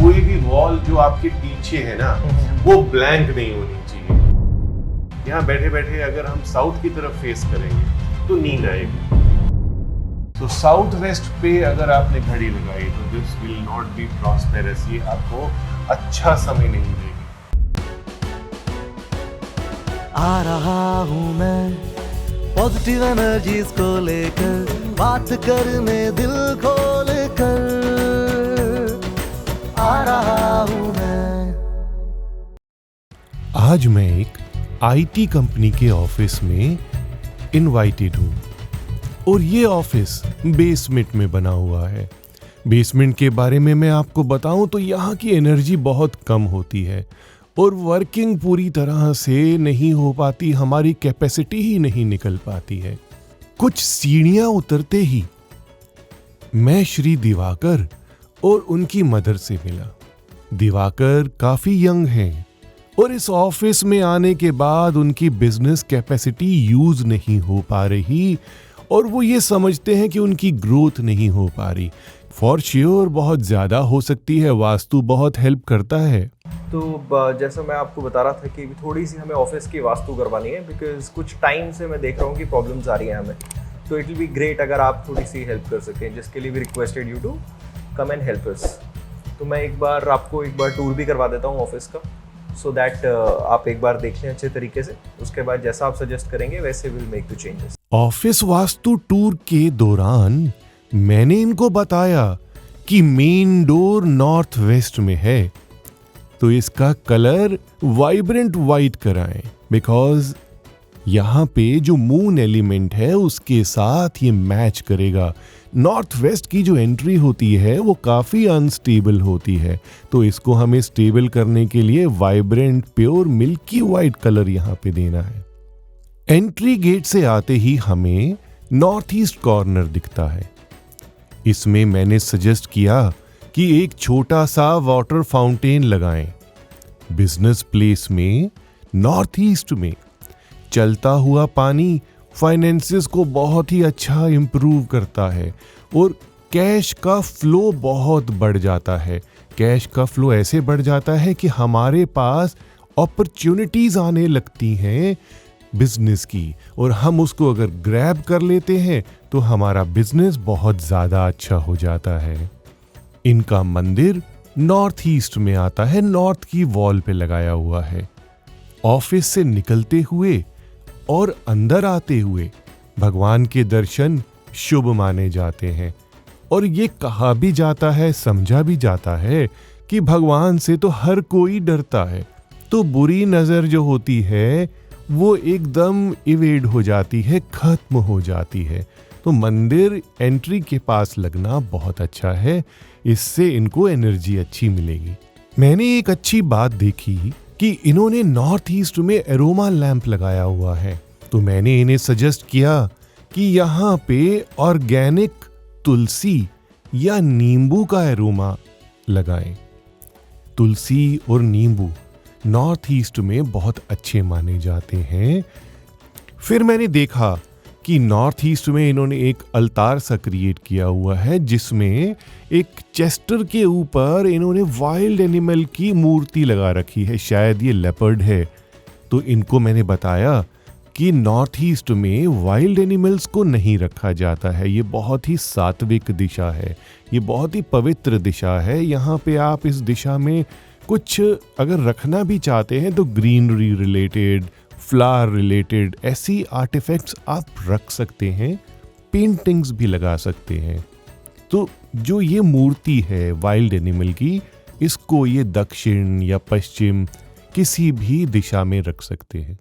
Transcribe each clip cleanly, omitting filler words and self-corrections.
कोई भी वॉल जो आपके पीछे है ना वो ब्लैंक नहीं होनी चाहिए। यहाँ बैठे बैठे अगर हम साउथ की तरफ फेस करेंगे तो नींद आएगी। तो साउथ वेस्ट पे अगर आपने घड़ी लगाई तो this will not be prosperous, ये आपको अच्छा समय नहीं देगी। आ रहा हूँ मैं पॉजिटिव एनर्जीज को लेकर, बात करने दिल खोल कर आ रहा हूँ मैं। आज मैं एक आईटी कंपनी के ऑफिस में इनवाइटेड हूँ और ये ऑफिस बेसमेंट में बना हुआ है। बेसमेंट के बारे में मैं आपको बताऊं तो यहाँ की एनर्जी बहुत कम होती है और वर्किंग पूरी तरह से नहीं हो पाती, हमारी कैपेसिटी ही नहीं निकल पाती है। कुछ सीढ़ियां उतरते ही मैं श्री दिवाकर और उनकी मदर से मिला। दिवाकर काफी यंग हैं और इस ऑफिस में आने के बाद उनकी बिजनेस कैपेसिटी यूज नहीं हो पा रही और वो ये समझते हैं कि उनकी ग्रोथ नहीं हो पा रही। फॉर श्योर बहुत ज्यादा हो सकती है, वास्तु बहुत हेल्प करता है। तो जैसा मैं आपको बता रहा था कि थोड़ी सी हमें ऑफिस की वास्तु करवानी है, बिकॉज कुछ टाइम से मैं देख रहा हूँ कि प्रॉब्लम्स आ रही हैं हमें। तो इट विल बी ग्रेट अगर आप थोड़ी सी हेल्प कर सकें, जिसके लिए भी requested you to come and help us. तो मैं आपको एक बार टूर भी करवा देता हूँ ऑफिस का, सो दैट आप एक बार देख लें अच्छे तरीके से। उसके बाद जैसा आप सजेस्ट करेंगे वैसे will make the changes. Office vastu tour के दौरान मैंने इनको बताया कि मेन डोर नॉर्थ वेस्ट में है तो इसका कलर वाइब्रेंट वाइट कराएं, बिकॉज यहाँ पे जो मून एलिमेंट है उसके साथ ये मैच करेगा। नॉर्थ वेस्ट की जो एंट्री होती है वो काफी अनस्टेबल होती है, तो इसको हमें स्टेबल करने के लिए vibrant pure milky white colour यहाँ पे देना है। एंट्री गेट से आते ही हमें नॉर्थ ईस्ट कॉर्नर दिखता है। इसमें मैंने सजेस्ट किया कि एक छोटा सा वाटर फाउंटेन लगाएं। बिजनेस प्लेस में नॉर्थ ईस्ट में चलता हुआ पानी फाइनेंसेस को बहुत ही अच्छा इंप्रूव करता है और कैश का फ्लो बहुत बढ़ जाता है। कैश का फ्लो ऐसे बढ़ जाता है कि हमारे पास अपॉर्चुनिटीज आने लगती हैं बिजनेस की, और हम उसको अगर ग्रैब कर लेते हैं तो हमारा बिजनेस बहुत ज्यादा अच्छा हो जाता है। इनका मंदिर नॉर्थ ईस्ट में आता है, नॉर्थ की वॉल पे लगाया हुआ है। ऑफिस से निकलते हुए और अंदर आते हुए भगवान के दर्शन शुभ माने जाते हैं और ये कहा भी जाता है, समझा भी जाता है कि भगवान से तो हर कोई डरता है, तो बुरी नजर जो होती है वो एकदम इवेड हो जाती है, खत्म हो जाती है। तो मंदिर एंट्री के पास लगना बहुत अच्छा है, इससे इनको एनर्जी अच्छी मिलेगी। मैंने एक अच्छी बात देखी कि इन्होंने नॉर्थ ईस्ट में एरोमा लैंप लगाया हुआ है, तो मैंने इन्हें सजेस्ट किया कि यहाँ पे ऑर्गेनिक तुलसी या नींबू का एरोमा लगाएं। तुलसी और नींबू नॉर्थ ईस्ट में बहुत अच्छे माने जाते हैं। फिर मैंने देखा कि नॉर्थ ईस्ट में इन्होंने एक अल्तार सा क्रिएट किया हुआ है जिसमें एक चेस्टर के ऊपर इन्होंने वाइल्ड एनिमल की मूर्ति लगा रखी है, शायद ये लेपर्ड है। तो इनको मैंने बताया कि नॉर्थ ईस्ट में वाइल्ड एनिमल्स को नहीं रखा जाता है, ये बहुत ही सात्विक दिशा है, ये बहुत ही पवित्र दिशा है। यहाँ पे आप इस दिशा में कुछ अगर रखना भी चाहते हैं तो ग्रीनरी रिलेटेड, फ्लावर रिलेटेड ऐसी आर्टिफैक्ट्स आप रख सकते हैं, पेंटिंग्स भी लगा सकते हैं। तो जो ये मूर्ति है वाइल्ड एनिमल की, इसको ये दक्षिण या पश्चिम किसी भी दिशा में रख सकते हैं।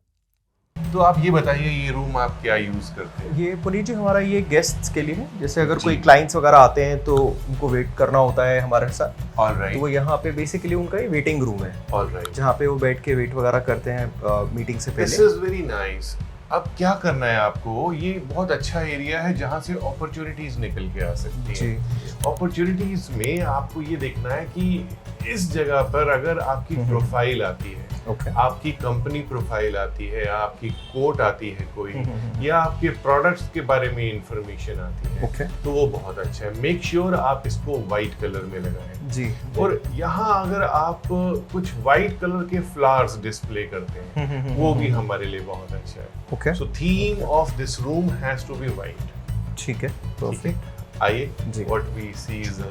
तो आप ये बताइए ये रूम आप क्या यूज करते हैं? ये पुनीत जी हमारा ये गेस्ट्स के लिए है, जैसे अगर कोई क्लाइंट्स वगैरह आते हैं तो उनको वेट करना होता है हमारे साथ। ऑलराइट। तो वो यहाँ पे बेसिकली उनका ये वेटिंग रूम है। ऑलराइट। जहाँ पे वो बैठ के वेट वगैरह करते हैं मीटिंग से पहले। This is very nice. अब क्या करना है आपको, ये बहुत अच्छा एरिया है जहाँ से अपॉर्चुनिटीज निकल के आ सकती हैं। अपॉर्चुनिटीज में आपको ये देखना है कि इस जगह पर अगर आपकी प्रोफाइल आती है, ओके आपकी कंपनी प्रोफाइल आती है, आपकी कोट आती है कोई, या आपके प्रोडक्ट्स के बारे में इंफॉर्मेशन आती है, ओके तो वो बहुत अच्छा है। मेक श्योर आप इसको व्हाइट कलर में लगाएं। जी और यहाँ अगर आप कुछ व्हाइट कलर के फ्लावर्स डिस्प्ले करते हैं, वो भी हमारे लिए बहुत अच्छा है। Okay so theme of this room has to be white. ठीक है परफेक्ट आइए, जी। What we see is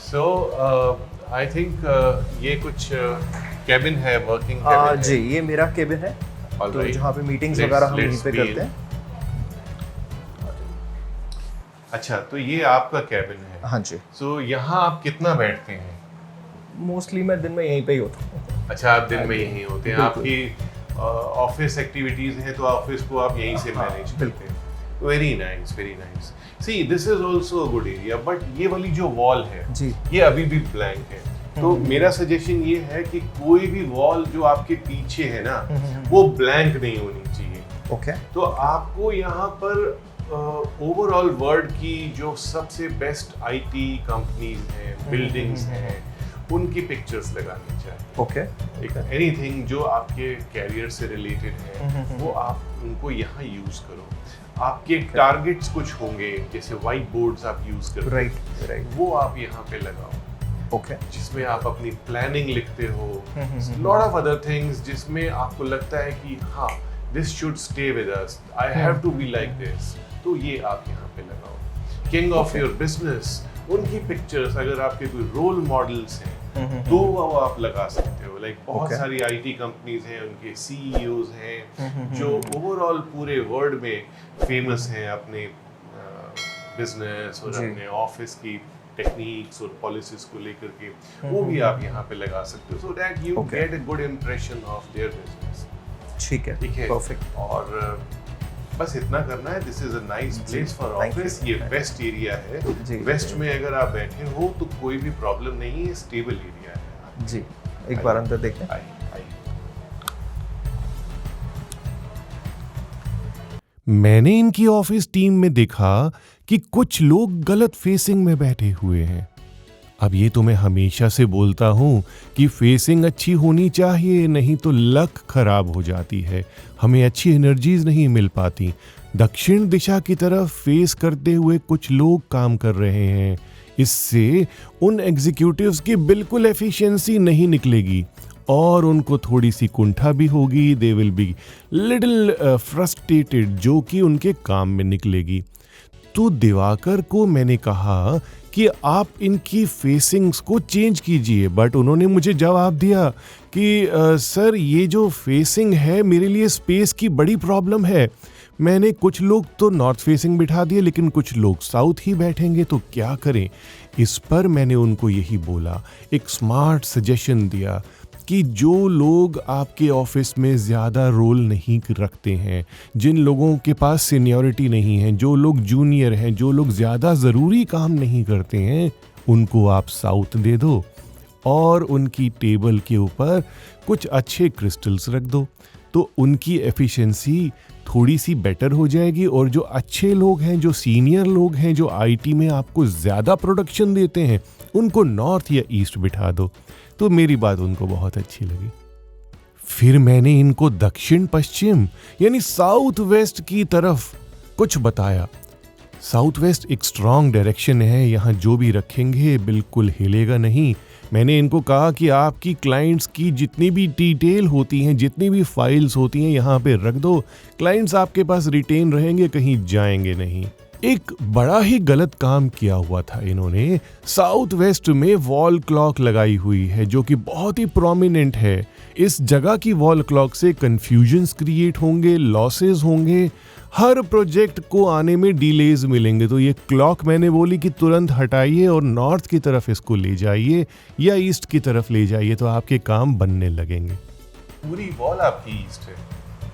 so I think ये कुछ कैबिन है, वर्किंग कैबिन जी ये मेरा केबिन है, All तो right. जहाँ पे मीटिंग्स Let's- वगैरह हम let's यहीं पे be करते हैं। अच्छा, तो ये आपका कैबिन है। हाँ जी सो यहाँ आप कितना बैठते हैं? मोस्टली मैं दिन में यहीं पे ही होता हूँ। अच्छा, आप दिन में यहीं होते हैं। बिल्कुल। आपकी ऑफिस एक्टिविटीज हैं तो ऑफिस को आप यहीं से मैनेज करते हैं। Very nice, very nice. See this is also a good area, but ये वाली जो वॉल है जी ये अभी भी ब्लैंक है। तो मेरा सजेशन ये है कि कोई भी वॉल जो आपके पीछे है ना, वो ब्लैंक नहीं होनी चाहिए। ओके तो आपको यहाँ पर ओवरऑल वर्ल्ड की जो सबसे बेस्ट आईटी कंपनीज हैं, बिल्डिंग्स हैं, उनकी पिक्चर्स लगानी चाहिए। ओके एनीथिंग जो आपके कैरियर से रिलेटेड है, वो आप उनको यहाँ यूज करो। आपके टारगेट्स कुछ होंगे, जैसे व्हाइट बोर्ड्स आप यूज करते हैं, राइट राइट वो आप यहाँ पे लगाओ, ओके जिसमें आप अपनी प्लानिंग लिखते हो, लॉट ऑफ अदर थिंग्स जिसमें आपको लगता है कि हाँ this should stay with us, I have to be like this, तो ये आप यहाँ पे लगाओ। किंग ऑफ योर बिजनेस, उनकी पिक्चर्स अगर आपके कोई रोल मॉडल्स हैं तो वो आप लगा सकते हो। लाइक बहुत Okay. सारी आईटी कंपनीज हैं, उनके सीईओज हैं जो ओवरऑल पूरे वर्ल्ड में फेमस हैं अपने बिजनेस और जी। अपने ऑफिस की टेक्निक्स और पॉलिसीज को लेकर के, वो भी आप यहाँ पे लगा सकते हो, so that you Okay. Get a good impression of their business. ठीक है ठीक है, परफेक्ट और बस इतना करना है। This is a nice place for Thank you. Office. ये वेस्ट एरिया है। जी। वेस्ट में अगर आप बैठे हो तो कोई भी प्रॉब्लम नहीं है, स्टेबल एरिया है। जी एक बार अंदर देखें। आइए, आइए। मैंने इनकी ऑफिस टीम में देखा कि कुछ लोग गलत फेसिंग में बैठे हुए हैं। अब ये तो मैं हमेशा से बोलता हूँ कि फेसिंग अच्छी होनी चाहिए, नहीं तो लक खराब हो जाती है, हमें अच्छी एनर्जीज नहीं मिल पाती। दक्षिण दिशा की तरफ फेस करते हुए कुछ लोग काम कर रहे हैं। इससे उन एग्जीक्यूटिव्स की बिल्कुल एफिशिएंसी नहीं निकलेगी और उनको थोड़ी सी कुंठा भी होगी। They will be little frustrated, जो कि उनके काम में निकलेगी। तो दिवाकर को मैंने कहा कि आप इनकी फेसिंग्स को चेंज कीजिए, बट उन्होंने मुझे जवाब दिया कि सर ये जो फेसिंग है मेरे लिए स्पेस की बड़ी प्रॉब्लम है। मैंने कुछ लोग तो नॉर्थ फेसिंग बिठा दिए, लेकिन कुछ लोग साउथ ही बैठेंगे, तो क्या करें। इस पर मैंने उनको यही बोला, एक स्मार्ट सजेशन दिया कि जो लोग आपके ऑफिस में ज़्यादा रोल नहीं रखते हैं, जिन लोगों के पास सीनियरिटी नहीं है, जो लोग जूनियर हैं, जो लोग ज़्यादा ज़रूरी काम नहीं करते हैं, उनको आप साउथ दे दो और उनकी टेबल के ऊपर कुछ अच्छे क्रिस्टल्स रख दो, तो उनकी एफिशिएंसी थोड़ी सी बेटर हो जाएगी। और जो अच्छे लोग हैं, जो सीनियर लोग हैं, जो आईटी में आपको ज़्यादा प्रोडक्शन देते हैं, उनको नॉर्थ या ईस्ट बिठा दो। तो मेरी बात उनको बहुत अच्छी लगी। फिर मैंने इनको दक्षिण पश्चिम यानी साउथ वेस्ट की तरफ कुछ बताया। साउथ वेस्ट एक स्ट्रॉन्ग डायरेक्शन है, यहाँ जो भी रखेंगे बिल्कुल हिलेगा नहीं। मैंने इनको कहा कि आपकी क्लाइंट्स की जितनी भी डिटेल होती हैं, जितनी भी फाइल्स होती हैं, यहाँ पे रख दो। क्लाइंट्स आपके पास रिटेन रहेंगे, कहीं जाएंगे नहीं। एक बड़ा ही गलत काम किया हुआ था इन्होंने। साउथ वेस्ट में वॉल क्लॉक लगाई हुई है जो कि बहुत ही प्रोमिनेंट है। इस जगह की वॉल क्लॉक से कंफ्यूजन्स क्रिएट होंगे, लॉसेस होंगे, हर प्रोजेक्ट को आने में डिलेज मिलेंगे। तो ये क्लॉक मैंने बोली कि तुरंत हटाइए और नॉर्थ की तरफ इसको ले जाइए या ईस्ट की तरफ ले जाइए, तो आपके काम बनने लगेंगे। पूरी वॉल आपकी ईस्ट है,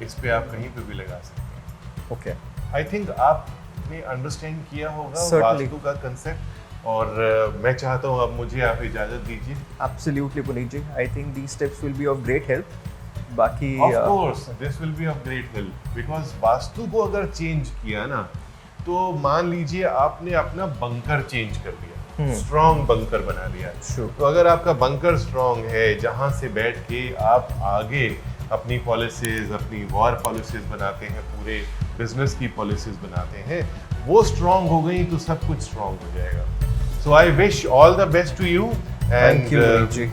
इस पे आप कहीं पे भी लगा सकते हैं। ओके आई थिंक आपने अंडरस्टैंड किया होगा Certainly. वास्तु का कंसेप्ट, और मैं चाहता हूँ अब मुझे आप इजाजत दीजिए। Absolutely Puneet ji, I think these steps will be of great help. बाकी of course this will be of great help, because vastu को अगर चेंज किया ना तो मान लीजिए आपने अपना बंकर चेंज कर दिया, स्ट्रॉन्ग बंकर बना लिया। Sure. तो अगर आपका बंकर स्ट्रॉन्ग है, जहां से बैठ के आप आगे अपनी पॉलिसीज, अपनी वॉर पॉलिसीज बनाते हैं, पूरे बिजनेस की पॉलिसीज बनाते हैं, वो स्ट्रॉन्ग हो गई तो सब कुछ स्ट्रॉन्ग हो जाएगा। So I wish all the best to you Thank you, and Ji.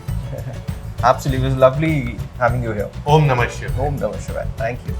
Absolutely, it was lovely having you here. Om Namah Shivaya. Om Namah Shivaya. Thank you.